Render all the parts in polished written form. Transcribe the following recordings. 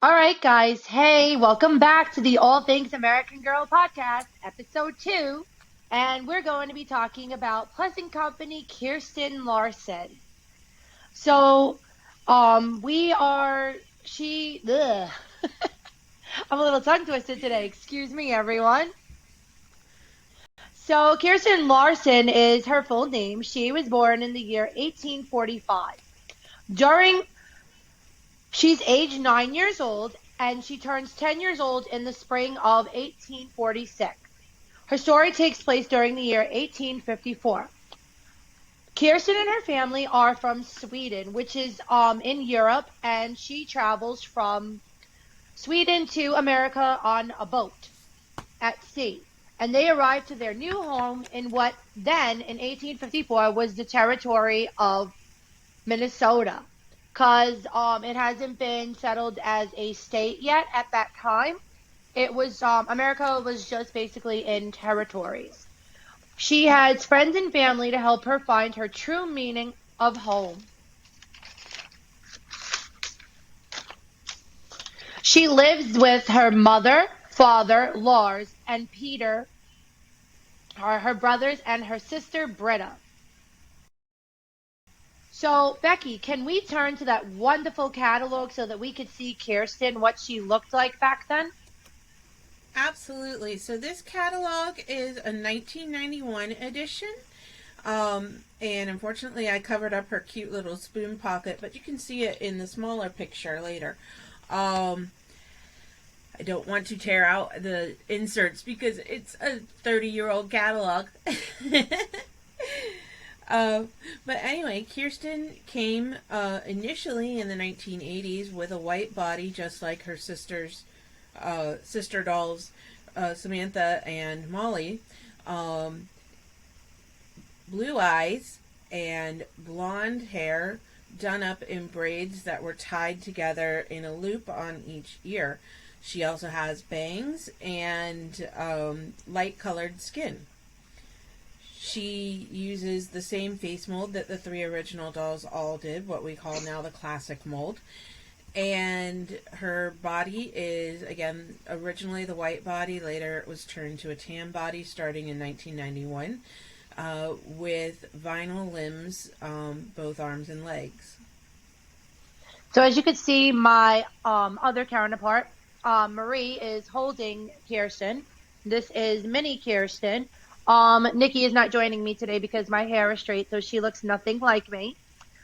All right, guys. Hey, welcome back to the All Things American Girl podcast, episode 2. And we're going to be talking about Pleasant Company Kirsten Larson. So, we are, she, ugh. I'm a little tongue twisted today. Excuse me, everyone. So, Kirsten Larson is her full name. She was born in the year 1845. During She's age 9 years old and she turns 10 years old in the spring of 1846. Her story takes place during the year 1854. Kirsten and her family are from Sweden, which is in Europe, and she travels from Sweden to America on a boat at sea. And they arrived to their new home in what then in 1854 was the territory of Minnesota, because it hasn't been settled as a state yet at that time. It was America was just basically in territories. She has friends and family to help her find her true meaning of home. She lives with her mother, father, Lars, and Peter, are her brothers, and her sister, Britta. So, Becky, can we turn to that wonderful catalog so that we could see Kirsten, what she looked like back then? Absolutely. So this catalog is a 1991 edition. And unfortunately, I covered up her cute little spoon pocket, but you can see it in the smaller picture later. Um, I don't want to tear out the inserts because it's a 30-year-old catalog. Uh, but anyway, Kirsten came initially in the 1980s with a white body, just like her sister dolls, Samantha and Molly. Um, Blue eyes and blonde hair done up in braids that were tied together in a loop on each ear. She also has bangs and light colored skin. She uses the same face mold that the three original dolls all did, what we call now the classic mold. And her body is, again, originally the white body. Later it was turned to a tan body starting in 1991 with vinyl limbs, both arms and legs. So as you can see, my other counterpart, Marie, is holding Kirsten. This is mini Kirsten. Nikki is not joining me today because my hair is straight, so she looks nothing like me.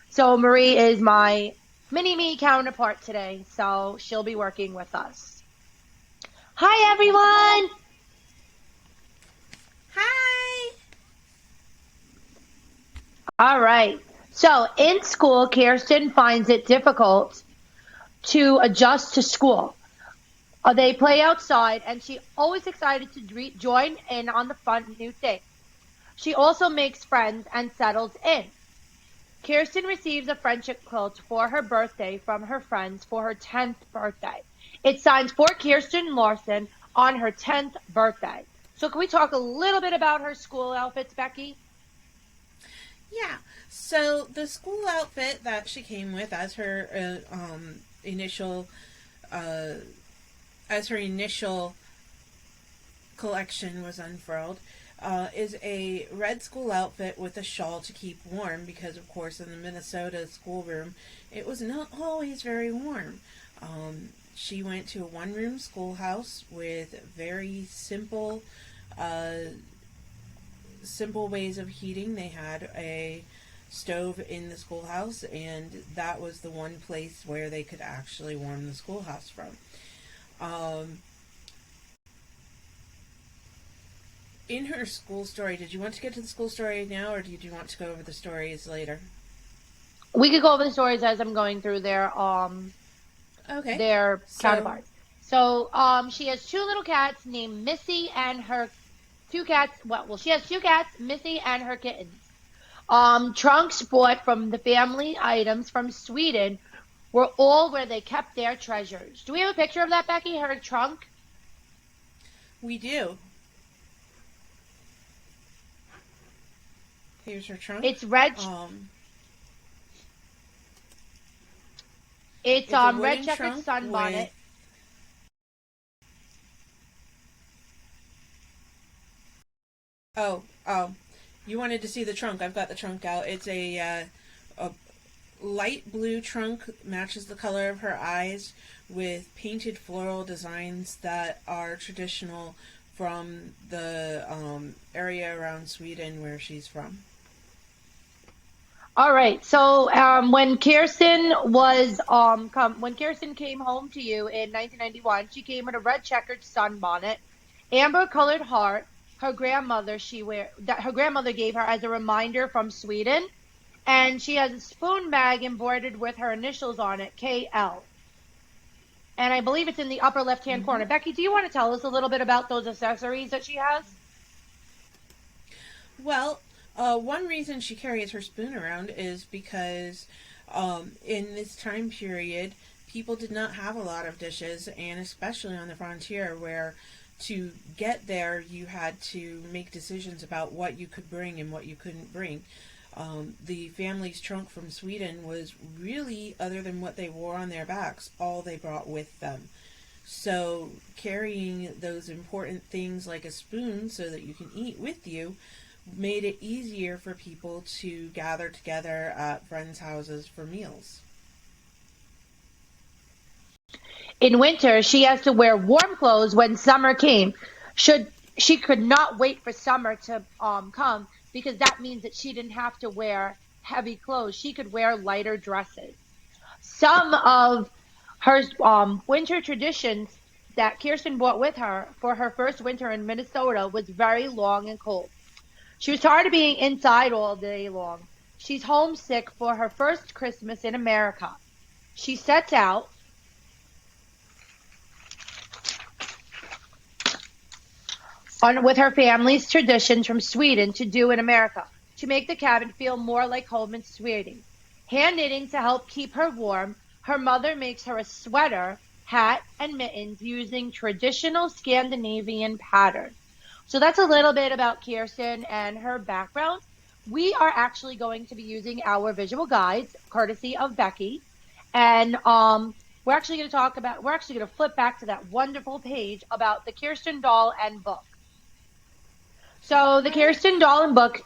So Marie is my mini me counterpart today, so she'll be working with us. Hi, everyone. Hi! All right. So in school, Kirsten finds it difficult to adjust to school. They play outside, and she always excited to join in on the fun new thing. She also makes friends and settles in. Kirsten receives a friendship quilt for her birthday from her friends for her 10th birthday. It signs for Kirsten Larson on her 10th birthday. So can we talk a little bit about her school outfits, Becky? Yeah, so the school outfit that she came with initial uh, as her initial collection was unfurled, is a red school outfit with a shawl to keep warm because, of course, in the Minnesota schoolroom, it was not always very warm. She went to a one-room schoolhouse with very uh, simple ways of heating. They had a stove in the schoolhouse, and that was the one place where they could actually warm the schoolhouse from. Um, in her school story, did you want to get to the school story now, or did you want to go over the stories later? We could go over the stories as I'm going through Okay. their So, counterparts. So she has two little cats named Missy and her two cats. Well, she has two cats, Missy and her kittens. Trunks bought from the family items from Sweden were all where they kept their treasures. Do we have a picture of that, Becky? Her trunk? we do. Here's her trunk. It's red. Um, It's it's a red wooden checkered trunk with sunbonnet. Oh, you wanted to see the trunk. I've got the trunk out. It's a light blue trunk, matches the color of her eyes, with painted floral designs that are traditional from the area around Sweden where she's from. All right. So when when Kirsten came home to you in 1991, she came with a red checkered sunbonnet, amber colored heart. Her grandmother gave her as a reminder from Sweden, and she has a spoon bag embroidered with her initials on it, KL. And I believe it's in the upper left hand Mm-hmm. corner. Becky, do you want to tell us a little bit about those accessories that she has? Well, one reason she carries her spoon around is because in this time period, people did not have a lot of dishes, and especially on the frontier, where to get there you had to make decisions about what you could bring and what you couldn't bring. The family's trunk from Sweden was really, other than what they wore on their backs, all they brought with them. So carrying those important things like a spoon so that you can eat with you made it easier for people to gather together at friends' houses for meals. In winter, she has to wear warm clothes when summer came. Should She could not wait for summer to come because that means that she didn't have to wear heavy clothes. She could wear lighter dresses. Some of her winter traditions that Kirsten brought with her for her first winter in Minnesota was very long and cold. She was tired of being inside all day long. She's homesick for her first Christmas in America. She sets out on with her family's traditions from Sweden to do in America to make the cabin feel more like home in Sweden. Hand knitting to help keep her warm, her mother makes her a sweater, hat, and mittens using traditional Scandinavian patterns. So that's a little bit about Kirsten and her background. We are actually going to be using our visual guides, courtesy of Becky, and we're actually going to flip back to that wonderful page about the Kirsten doll and book. So the All right, Kirsten Dolan book.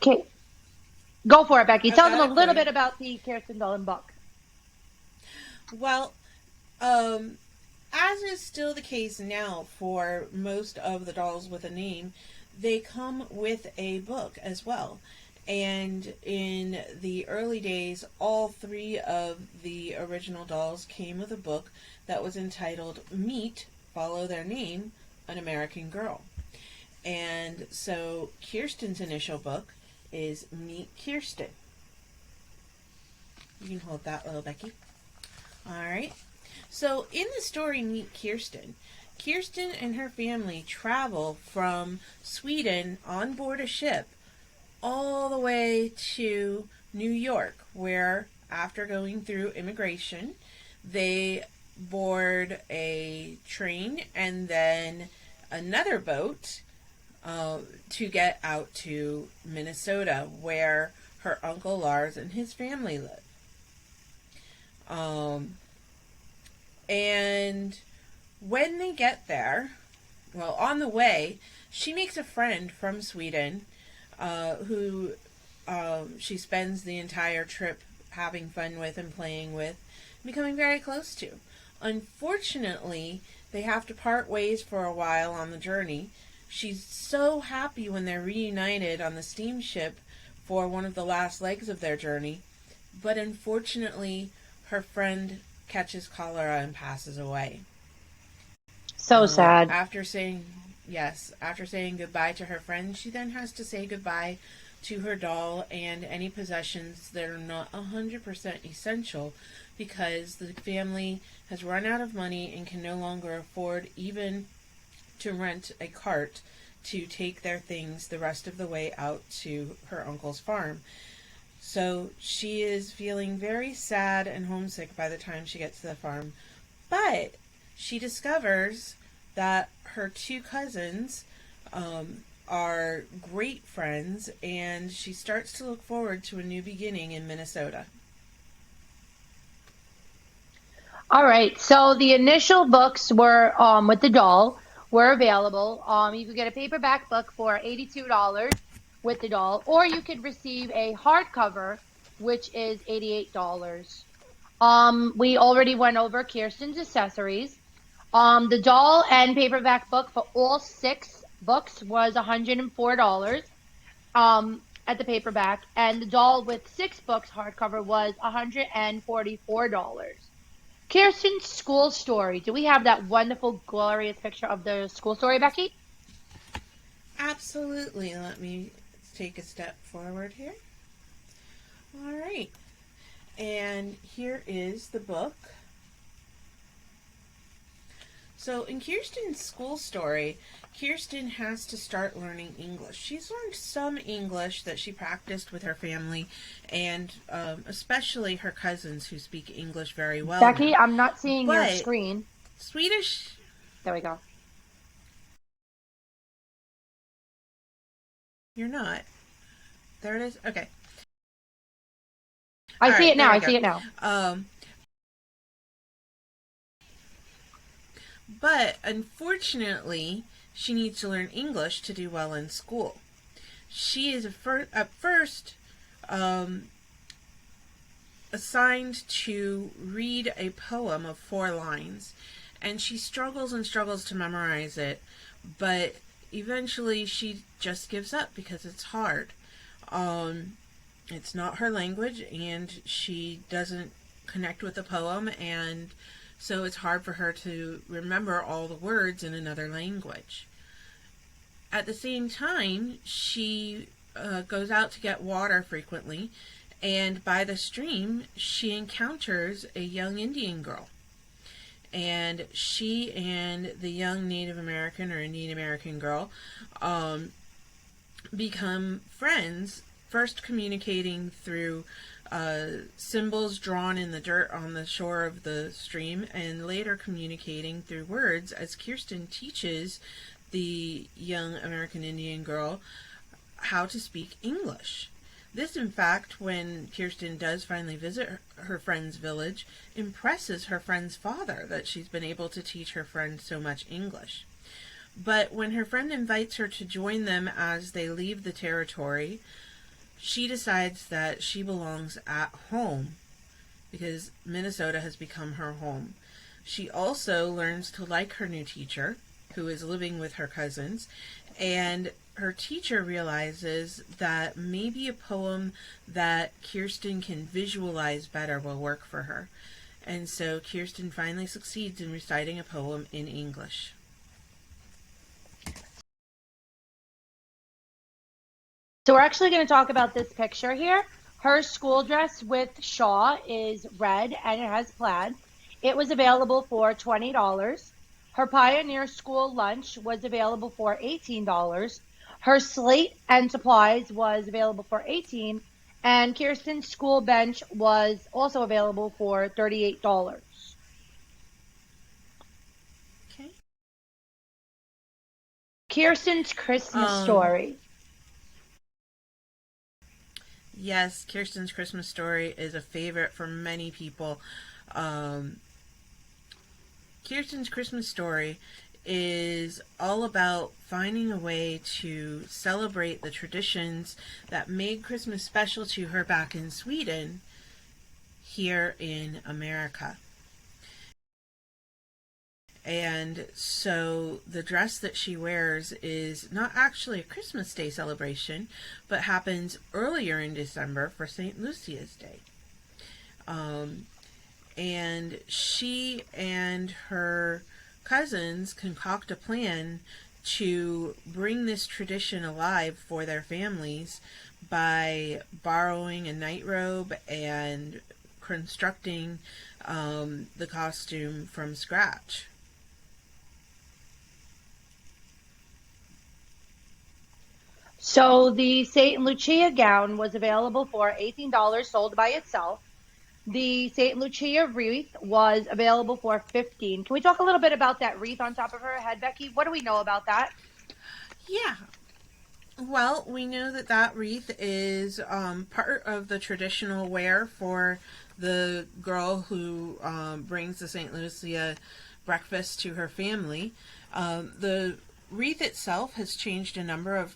Go for it, Becky. I've Tell them got a it for little you. bit about the Kirsten Dolan book. Well, um, as is still the case now for most of the dolls with a name, they come with a book as well. And in the early days, all three of the original dolls came with a book that was entitled Meet, Follow Their Name, An American Girl. And so Kirsten's initial book is Meet Kirsten. You can hold that, little Becky. All right. So in the story Meet Kirsten, Kirsten and her family travel from Sweden on board a ship all the way to New York, where after going through immigration, they board a train and then another boat to get out to Minnesota, where her uncle Lars and his family live. Um, and when they get there, well, on the way, she makes a friend from Sweden who she spends the entire trip having fun with and playing with, becoming very close to. Unfortunately, they have to part ways for a while on the journey. She's so happy when they're reunited on the steamship for one of the last legs of their journey, but unfortunately, her friend catches cholera and passes away. So sad. After saying yes, after saying goodbye to her friend, she then has to say goodbye to her doll and any possessions that are not 100% essential because the family has run out of money and can no longer afford even to rent a cart to take their things the rest of the way out to her uncle's farm. So she is feeling very sad and homesick by the time she gets to the farm. But she discovers that her two cousins are great friends, and she starts to look forward to a new beginning in Minnesota. All right. So the initial books were with the doll were available. You could get a paperback book for $82. with the doll, or you could receive a hardcover, which is $88. We already went over Kirsten's accessories. The doll and paperback book for all 6 books was $104 at the paperback, and the doll with 6 books hardcover was $144. Kirsten's school story. Do we have that wonderful, glorious picture of the school story, Becky? Absolutely. Let me take a step forward here. All right. And here is the book. So in Kirsten's school story, Kirsten has to start learning English. She's learned some English that she practiced with her family, and especially her cousins who speak English very well Becky, now. I'm not seeing your But screen. Swedish... There we go. You're not. There it is. Okay. I see right, it now. there we I go. see it now. But unfortunately, she needs to learn English to do well in school. She is at first assigned to read a poem of 4 lines, and she struggles and struggles to memorize it, but eventually she just gives up because it's hard. It's not her language, and she doesn't connect with the poem, and so it's hard for her to remember all the words in another language. At the same time, she goes out to get water frequently, and by the stream, she encounters a young Indian girl. And she and the young Native American or Indian American girl become friends, first communicating through symbols drawn in the dirt on the shore of the stream, and later communicating through words as Kirsten teaches the young American Indian girl how to speak English. This, in fact, when Kirsten does finally visit her friend's village, impresses her friend's father that she's been able to teach her friend so much English. But when her friend invites her to join them as they leave the territory, she decides that she belongs at home because Minnesota has become her home. She also learns to like her new teacher, who is living with her cousins, and her teacher realizes that maybe a poem that Kirsten can visualize better will work for her. And so Kirsten finally succeeds in reciting a poem in English. So we're actually going to talk about this picture here. Her school dress with Shaw is red and it has plaid. It was available for $20. Her Pioneer School lunch was available for $18. Her slate and supplies was available for $18. And Kirsten's school bench was also available for $38. Okay. Kirsten's Christmas story. Yes, Kirsten's Christmas story is a favorite for many people. Kirsten's Christmas story is all about finding a way to celebrate the traditions that made Christmas special to her back in Sweden, here in America. And so the dress that she wears is not actually a Christmas Day celebration, but happens earlier in December for St. Lucia's Day. And she and her cousins concoct a plan to bring this tradition alive for their families by borrowing a night robe and constructing the costume from scratch. So the St. Lucia gown was available for $18 sold by itself. The St. Lucia wreath was available for $15. Can we talk a little bit about that wreath on top of her head, Becky? What do we know about that? Yeah. Well, we know that that wreath is part of the traditional wear for the girl who brings the St. Lucia breakfast to her family. The wreath itself has changed a number of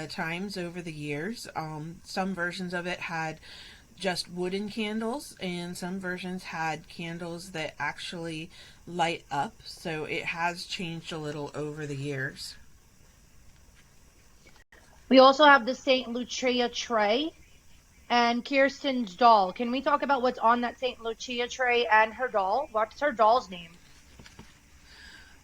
times over the years. Some versions of it had just wooden candles, and some versions had candles that actually light up, so it has changed a little over the years. We also have the St. Lucia tray and Kirsten's doll. Can we talk about what's on that St. Lucia tray and her doll? What's her doll's name?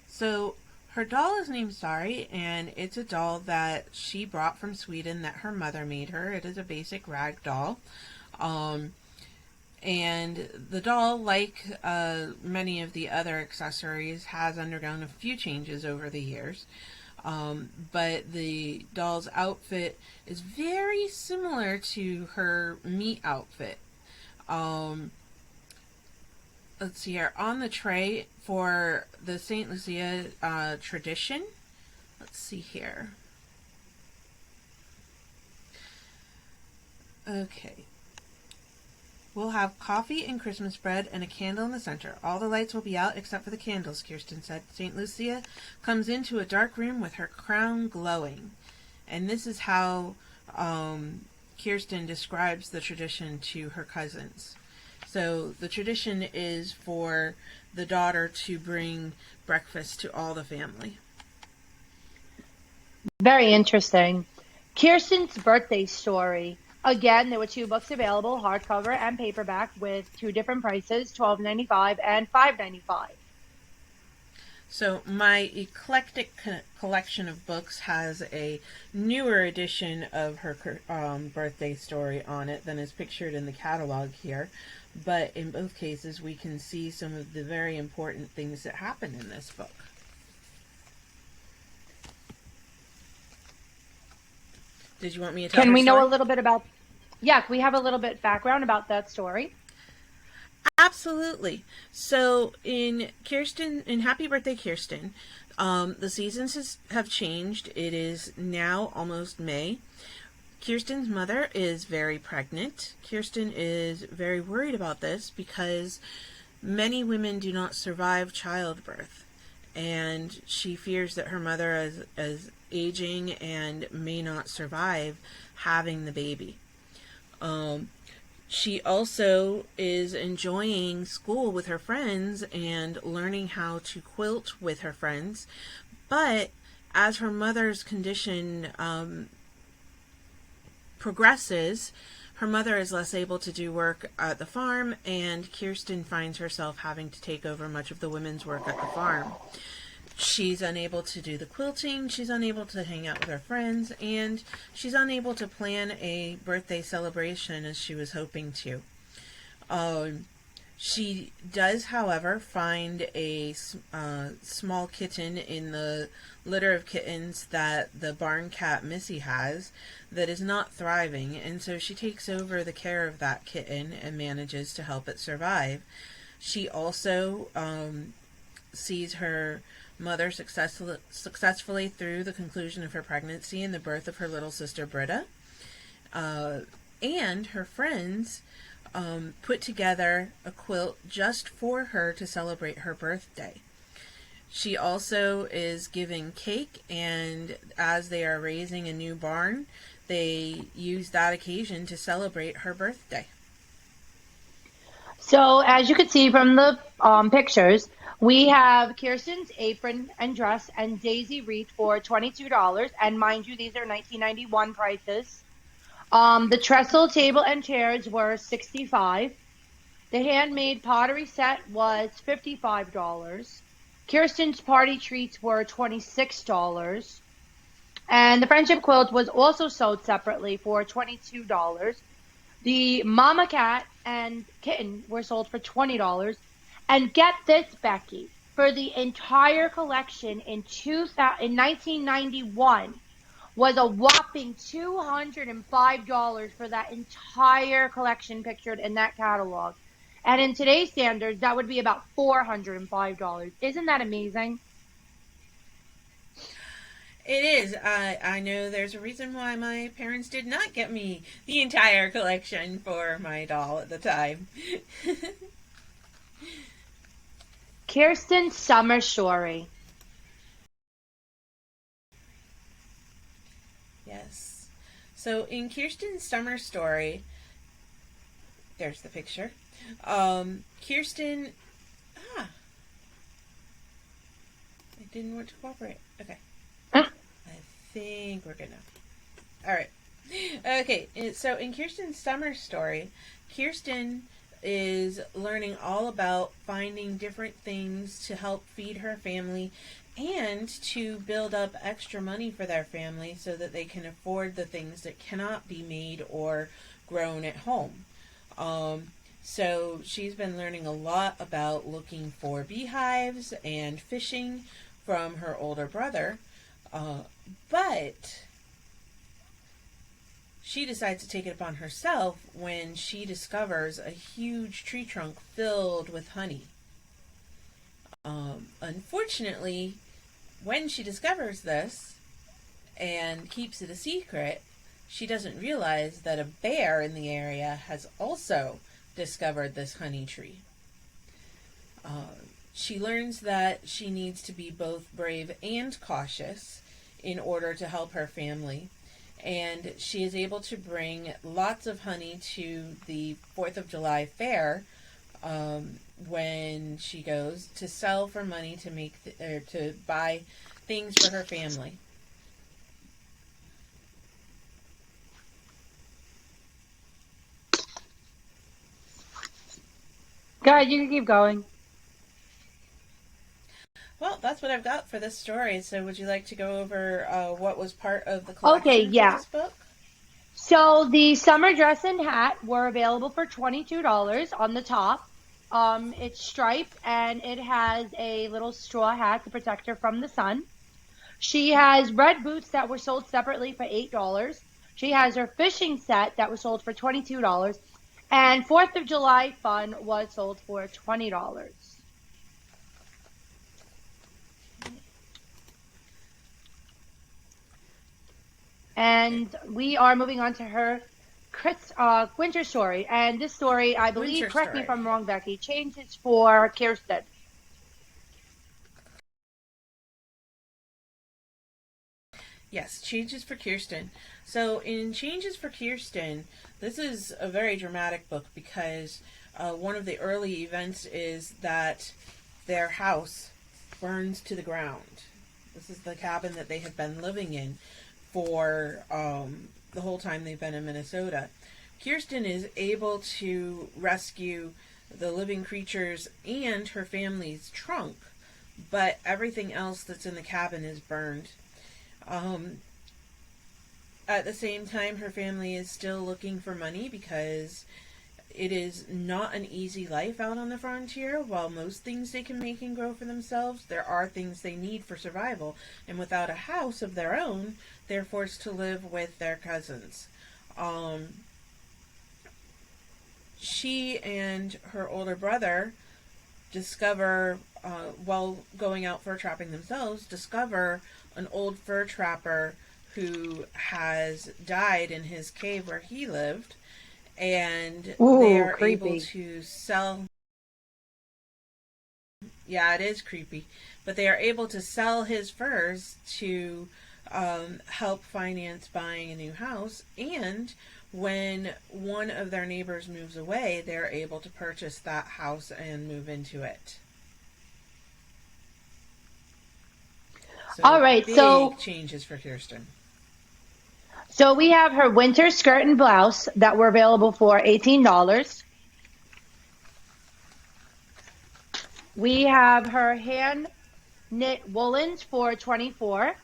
So her doll is named Sari, and it's a doll that she brought from Sweden that her mother made her. It is a basic rag doll. Um, and the doll, like many of the other accessories, has undergone a few changes over the years. But the doll's outfit is very similar to her meat outfit. Um, let's see here. On the tray for the St. Lucia tradition, let's see here. Okay. We'll have coffee and Christmas bread and a candle in the center. All the lights will be out except for the candles, Kirsten said. St. Lucia comes into a dark room with her crown glowing. And this is how Kirsten describes the tradition to her cousins. So the tradition is for the daughter to bring breakfast to all the family. Very interesting. Kirsten's birthday story. Again, there were 2 books available, hardcover and paperback, with 2 different prices, $12.95 and $5.95. So my eclectic collection of books has a newer edition of her birthday story on it than is pictured in the catalog here. But in both cases, we can see some of the very important things that happen in this book. Did you want me to tell Can her we know story? a little bit about, yeah, can we have a little bit background about that story? Absolutely. So in Happy Birthday Kirsten, the seasons have changed. It is now almost May. Kirsten's mother is very pregnant. Kirsten is very worried about this because many women do not survive childbirth. And she fears that her mother is aging and may not survive having the baby. She also is enjoying school with her friends and learning how to quilt with her friends. But as her mother's condition progresses, her mother is less able to do work at the farm, and Kirsten finds herself having to take over much of the women's work at the farm. She's unable to do the quilting, she's unable to hang out with her friends, and she's unable to plan a birthday celebration as she was hoping to. She does, however, find a small kitten in the litter of kittens that the barn cat Missy has that is not thriving, and so she takes over the care of that kitten and manages to help it survive. She also sees her mother successfully through the conclusion of her pregnancy and the birth of her little sister Britta. And her friends put together a quilt just for her to celebrate her birthday. She also is giving cake, and as they are raising a new barn, they use that occasion to celebrate her birthday. So, as you can see from the pictures, we have Kirsten's apron and dress and daisy wreath for $22. And mind you, these are 1991 prices. The trestle table and chairs were $65. The handmade pottery set was $55. Kirsten's party treats were $26. And the friendship quilt was also sold separately for $22. The mama cat and kitten were sold for $20. And get this, Becky, for the entire collection in 1991 was a whopping $205 for that entire collection pictured in that catalog. And in today's standards, that would be about $405. Isn't that amazing? It is. I know there's a reason why my parents did not get me the entire collection for my doll at the time. Kirsten's summer story. So in Kirsten's summer story, there's the picture. Kirsten, I didn't want to cooperate. Okay. Ah. I think we're good now. All right. Okay, so in Kirsten's summer story, Kirsten is learning all about finding different things to help feed her family and to build up extra money for their family so that they can afford the things that cannot be made or grown at home. So she's been learning a lot about looking for beehives and fishing from her older brother, but she decides to take it upon herself when she discovers a huge tree trunk filled with honey. Unfortunately, when she discovers this and keeps it a secret, she doesn't realize that a bear in the area has also discovered this honey tree. She learns that she needs to be both brave and cautious in order to help her family. And she is able to bring lots of honey to the 4th of July fair when she goes to sell for money to make to buy things for her family. Go ahead, you can keep going. Well, that's what I've got for this story. So would you like to go over what was part of the Okay, collection for yeah. this book? So the summer dress and hat were available for $22 on the top. It's striped and it has a little straw hat to protect her from the sun. She has red boots that were sold separately for $8. She has her fishing set that was sold for $22. And 4th of July fun was sold for $20. And we are moving on to her winter story. And this story, I believe, Winter correct me if story. I'm wrong, Becky, changes for Kirsten. Yes, changes for Kirsten. So in Changes for Kirsten, this is a very dramatic book because one of the early events is that their house burns to the ground. This is the cabin that they have been living in for the whole time they've been in Minnesota. Kirsten is able to rescue the living creatures and her family's trunk, but everything else that's in the cabin is burned. At the same time, her family is still looking for money because it is not an easy life out on the frontier. While most things they can make and grow for themselves, there are things they need for survival. And without a house of their own, they're forced to live with their cousins. She and her older brother discover, while going out fur trapping themselves, discover an old fur trapper who has died in his cave where he lived, and they are creepy. able to sell. Yeah, it is creepy, but they are able to sell his furs to help finance buying a new house. And when one of their neighbors moves away, they're able to purchase that house and move into it. So All right, big changes for Kirsten. So we have her winter skirt and blouse that were available for $18. We have her hand knit woolens for $24.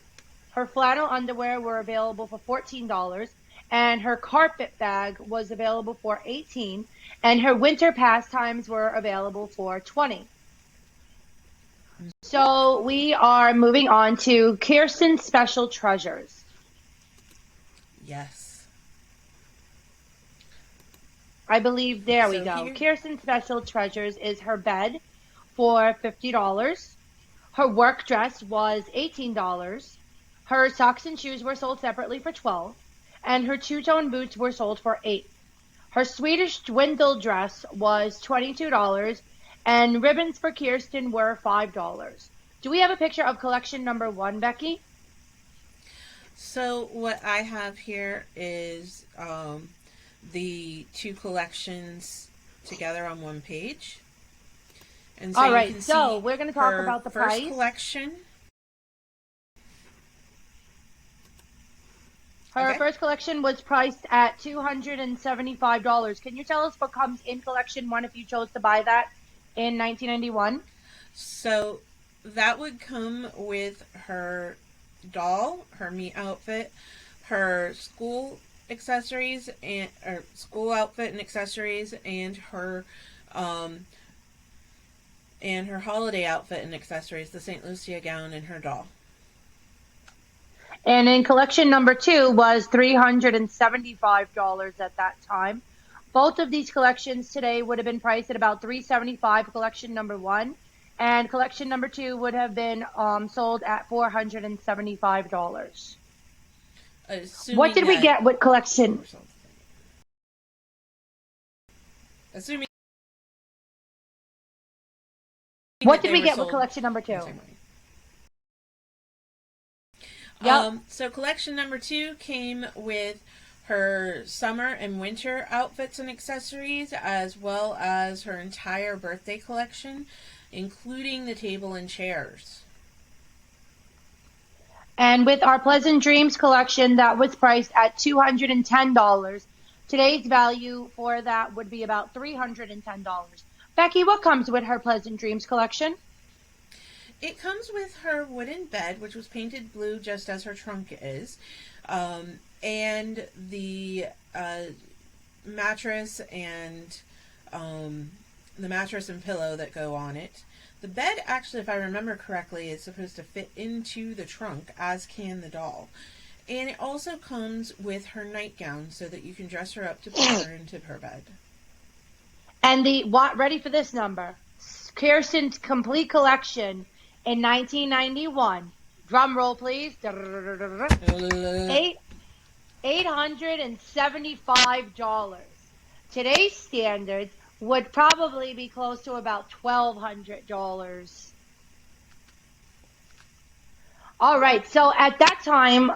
Her flannel underwear were available for $14. And her carpet bag was available for $18. And her winter pastimes were available for $20. So we are moving on to Kirsten's Special Treasures. Yes. I believe, there we So go. here- Kirsten's Special Treasures is her bed for $50. Her work dress was $18. Her socks and shoes were sold separately for $12. And her two-tone boots were sold for $8. Her Swedish dwindle dress was $22. And ribbons for Kirsten were $5. Do we have a picture of collection number 1, Becky? So what I have here is the two collections together on one page. And so All you right, can so see we're going to talk her about the first price. collection. Her Okay. first collection was priced at $275. Can you tell us what comes in collection one if you chose to buy that in 1991? So that would come with her doll, her me outfit, her school accessories and or school outfit and accessories, um and her holiday outfit and accessories, the St. Lucia gown and her doll. And in collection number two was $375 at that time. Both of these collections today would have been priced at about $375. Collection number one, and collection number two would have been sold at $475. What Assuming did we that get with collection? assuming What that did they we were get with sold collection number in the two? same way. Yep. So collection number two came with her summer and winter outfits and accessories, as well as her entire birthday collection, including the table and chairs. And with our Pleasant Dreams collection, that was priced at $210. Today's value for that would be about $310. Becky, what comes with her Pleasant Dreams collection? It comes with her wooden bed, which was painted blue just as her trunk is, and the mattress and the mattress and pillow that go on it. The bed, actually, if I remember correctly, is supposed to fit into the trunk, as can the doll. And it also comes with her nightgown so that you can dress her up to put her into her bed. And ready for this number? Kirsten's complete collection in 1991. Drum roll, please. $875. Today's standards would probably be close to about $1,200. All right, so at that time,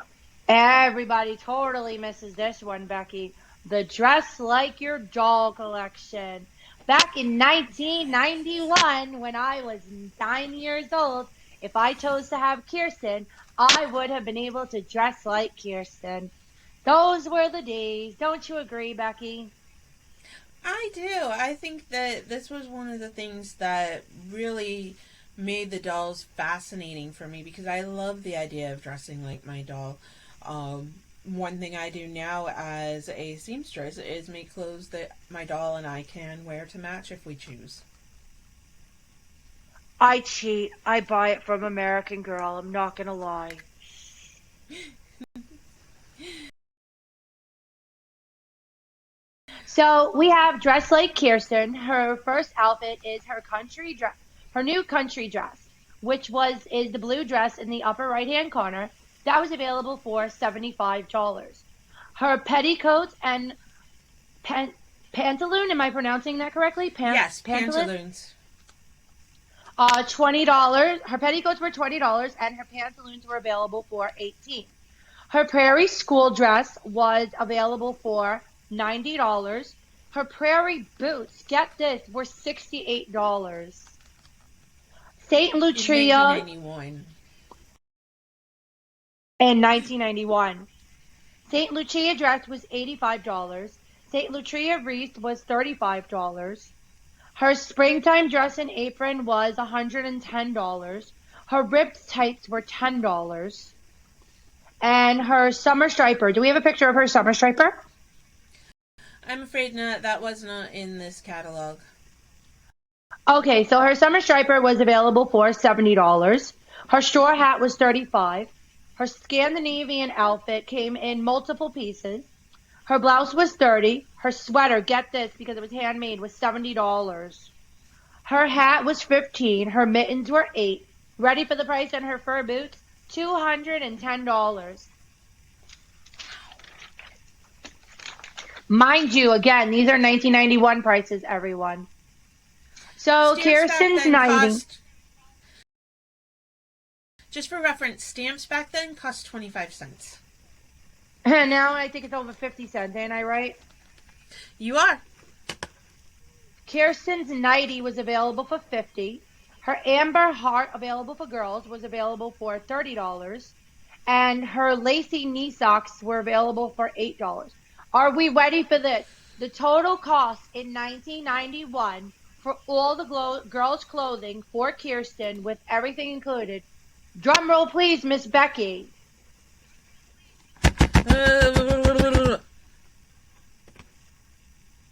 everybody totally misses this one, Becky. The Dress Like Your Doll collection. Back in 1991, when I was 9 years old, if I chose to have Kirsten, I would have been able to dress like Kirsten. Those were the days. Don't you agree, Becky? I do. I think that this was one of the things that really made the dolls fascinating for me because I love the idea of dressing like my doll. One thing I do now as a seamstress is make clothes that my doll and I can wear to match if we choose. I cheat. I buy it from American Girl. I'm not going to lie. So we have Dress Like Kirsten. Her first outfit is her country dress, her new country dress, which is the blue dress in the upper right hand corner. That was available for $75. Her petticoats and pantaloon. Am I pronouncing that correctly? Yes, Pantaloon. pantaloons. $20. Her petticoats were $20, and her pantaloons were available for $18. Her prairie school dress was available for $90. Her prairie boots, get this, were $68. St. In Lucia 1991. in 1991. St. Lucia dress was $85. St. Lucia wreath was $35. Her springtime dress and apron was $110. Her ribbed tights were $10. And her summer striper. Do we have a picture of her summer striper? I'm afraid not. That was not in this catalog. Okay, so her summer striper was available for $70. Her straw hat was $35. Her Scandinavian outfit came in multiple pieces. Her blouse was $30. Her sweater, get this because it was handmade, was $70. Her hat was $15. Her mittens were $8. Ready for the price on her fur boots? $210. Mind you, again, these are 1991 prices, everyone. So Kirsten's 90. Just for reference, stamps back then cost 25 cents. Now I think it's over 50 cents, ain't I right? You are. Kirsten's nightie was available for 50. Her Amber Heart available for girls was available for $30. And her lacy knee socks were available for $8. Are we ready for this? The total cost in 1991 for all the girls' clothing for Kirsten, with everything included. Drum roll, please, Miss Becky.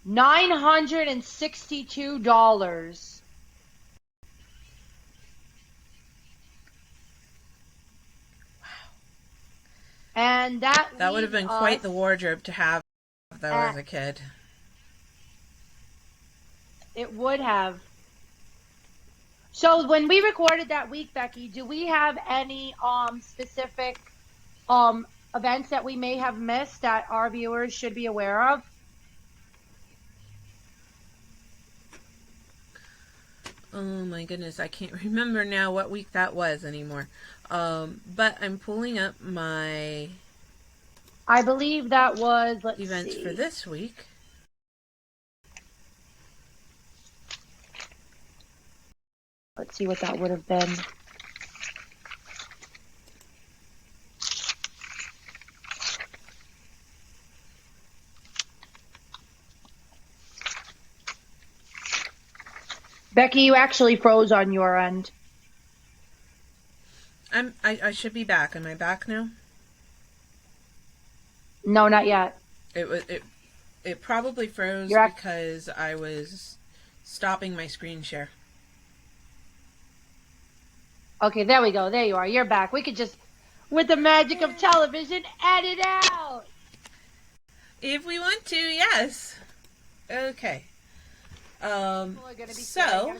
$962. And that would have been quite the wardrobe to have though as a kid. It would have. So when we recorded that week, Becky, do we have any specific events that we may have missed that our viewers should be aware of? Oh my goodness, I can't remember now what week that was anymore. But I'm pulling up my I believe that was, events for this week. Let's see what that would have been. Becky, you actually froze on your end. I should be back. Am I back now? No, not yet. It probably froze because I was stopping my screen share. Okay, there we go. There you are. You're back. We could just, with the magic of television, edit out. If we want to, yes. Okay. So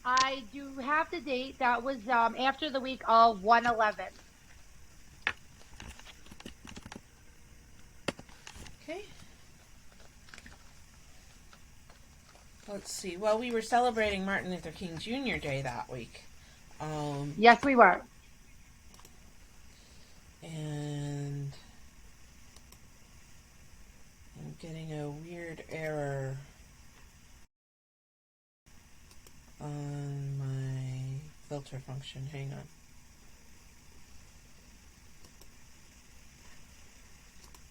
I do have the date. That was after the week of 1/11. Okay. Let's see. Well, we were celebrating Martin Luther King Jr. Day that week. Yes, we were. And I'm getting a weird error on my filter function. Hang on.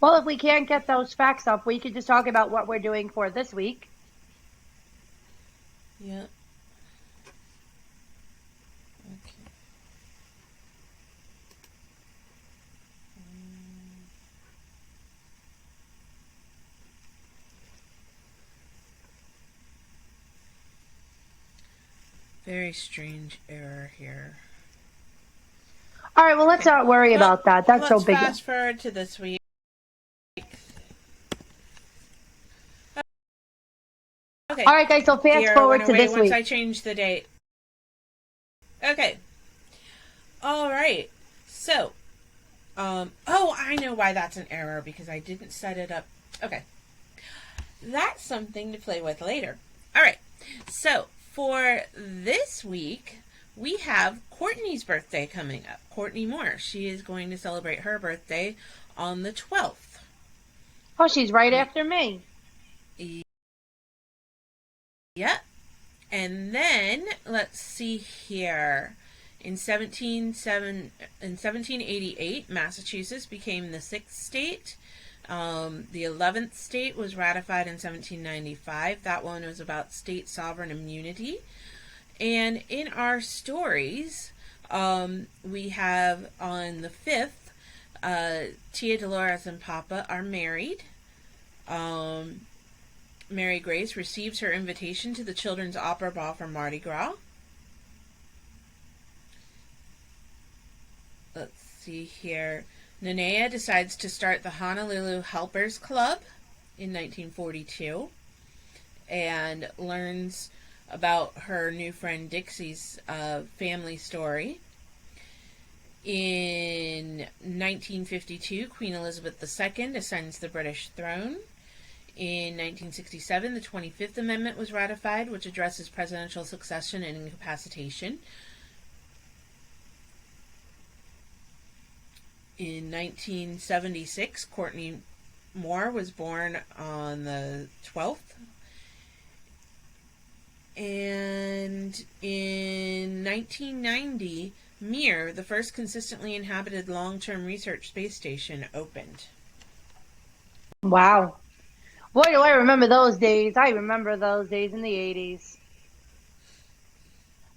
Well, if we can't get those facts up, we could just talk about what we're doing for this week. Yeah. Okay. Very strange error here. All right, well, let's not worry about that. That's so big. Let's fast forward to this week. Okay. All right, guys, so fast forward to this week. Once I change the date. Okay. All right. So, oh, I know why that's an error, because I didn't set it up. Okay. That's something to play with later. All right. So, for this week, we have Courtney's birthday coming up. Courtney Moore. She is going to celebrate her birthday on the 12th. Oh, she's right after me. Yep. And then, let's see here. In 1788, Massachusetts became the 6th state. The 11th state was ratified in 1795. That one was about state sovereign immunity. And in our stories, we have on the 5th, Tia Dolores and Papa are married. Mary Grace receives her invitation to the Children's Opera Ball for Mardi Gras. Let's see here. Nanea decides to start the Honolulu Helpers Club in 1942 and learns about her new friend Dixie's family story. In 1952, Queen Elizabeth II ascends the British throne. In 1967, the 25th Amendment was ratified, which addresses presidential succession and incapacitation. In 1976, Courtney Moore was born on the 12th. And in 1990, Mir, the first consistently inhabited long-term research space station, opened. Wow. Boy, do I remember those days. I remember those days in the 80s.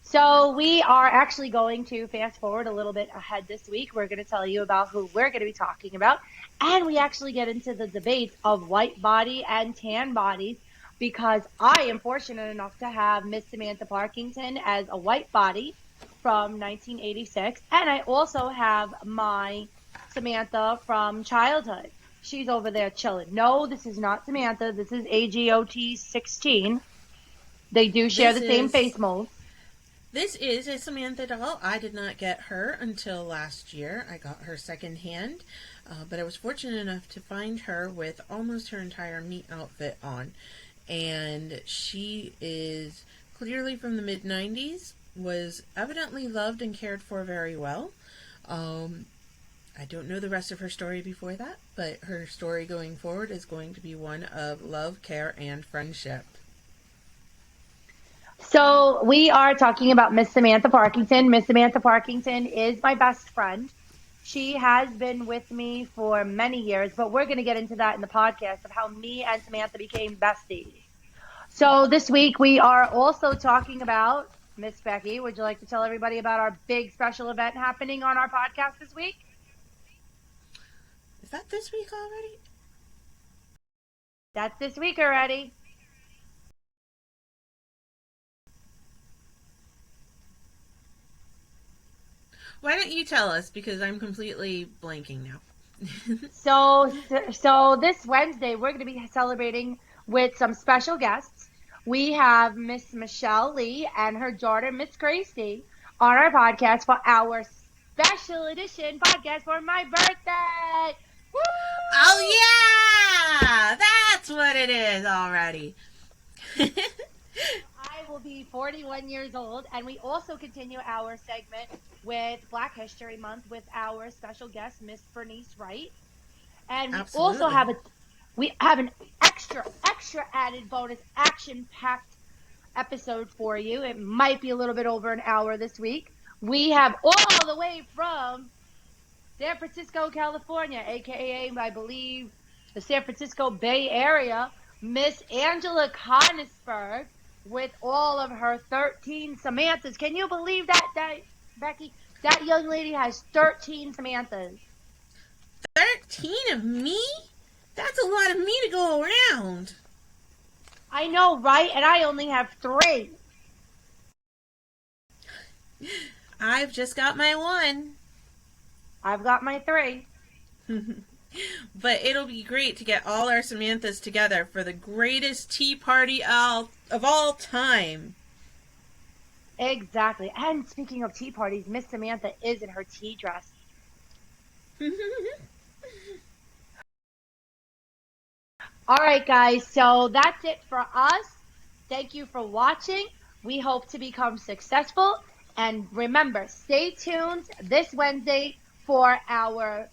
So we are actually going to fast forward a little bit ahead this week. We're going to tell you about who we're going to be talking about. And we actually get into the debates of white body and tan bodies because I am fortunate enough to have Miss Samantha Parkington as a white body from 1986. And I also have my Samantha from childhood. She's over there chilling. No, this is not Samantha. This is AGOT 16. They do share the same face mold. This is a Samantha doll. I did not get her until last year. I got her secondhand, but I was fortunate enough to find her with almost her entire meat outfit on. And she is clearly from the mid-90s, was evidently loved and cared for very well. I don't know the rest of her story before that, but her story going forward is going to be one of love, care, and friendship. So we are talking about Miss Samantha Parkington. Miss Samantha Parkington is my best friend. She has been with me for many years, but we're going to get into that in the podcast of how me and Samantha became besties. So this week we are also talking about, Miss Becky, would you like to tell everybody about our big special event happening on our podcast this week? Is that this week already? That's this week already. Why don't you tell us, because I'm completely blanking now. So this Wednesday, we're going to be celebrating with some special guests. We have Miss Michelle Lee and her daughter, Miss Gracie, on our podcast for our special edition podcast for my birthday. Woo! Oh, yeah! That's what it is already. I will be 41 years old, and we also continue our segment with Black History Month with our special guest, Miss Bernice Wright. And we Absolutely. also have an extra added bonus action-packed episode for you. It might be a little bit over an hour this week. We have all the way from San Francisco, California, aka I believe the San Francisco Bay Area, Miss Angela Conisberg with all of her 13 Samanthas. Can you believe that, Becky? That young lady has 13 Samanthas. 13 of me? That's a lot of me to go around. I know, right? And I only have 3. I've just got my 1. I've got my 3. But it'll be great to get all our Samanthas together for the greatest tea party of all time. Exactly. And speaking of tea parties, Miss Samantha is in her tea dress. All right, guys. So that's it for us. Thank you for watching. We hope to become successful. And remember, stay tuned this Wednesday for our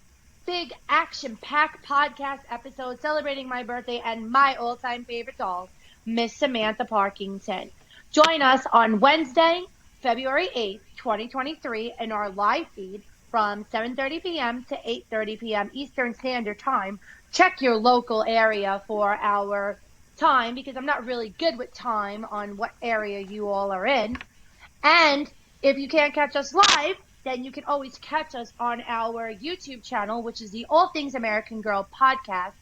big action-packed podcast episode celebrating my birthday and my all-time favorite doll, Miss Samantha Parkington. Join us on Wednesday, February 8th, 2023 in our live feed from 7:30 p.m. to 8:30 p.m. Eastern Standard Time. Check your local area for our time because I'm not really good with time on what area you all are in. And if you can't catch us live, then you can always catch us on our YouTube channel, which is the All Things American Girl podcast,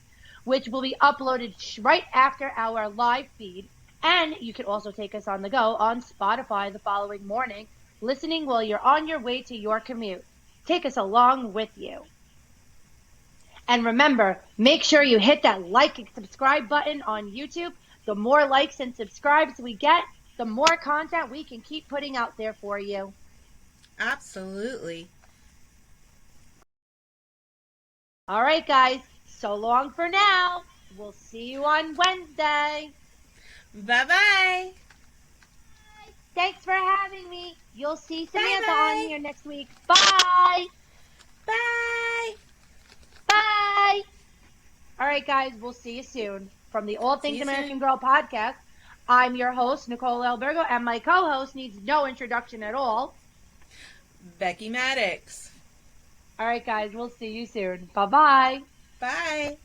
which will be uploaded right after our live feed. And you can also take us on the go on Spotify the following morning, listening while you're on your way to your commute. Take us along with you. And remember, make sure you hit that like and subscribe button on YouTube. The more likes and subscribes we get, the more content we can keep putting out there for you. Absolutely. All right, guys. So long for now. We'll see you on Wednesday. Bye-bye. Thanks for having me. You'll see Samantha Bye-bye. on here next week. Bye. Bye. right, guys. We'll see you soon. From the All See Things you American soon. Girl podcast, I'm your host, Nicole Albergo, and my co-host needs no introduction at all. Becky Maddox. All right, guys. We'll see you soon. Bye-bye. Bye.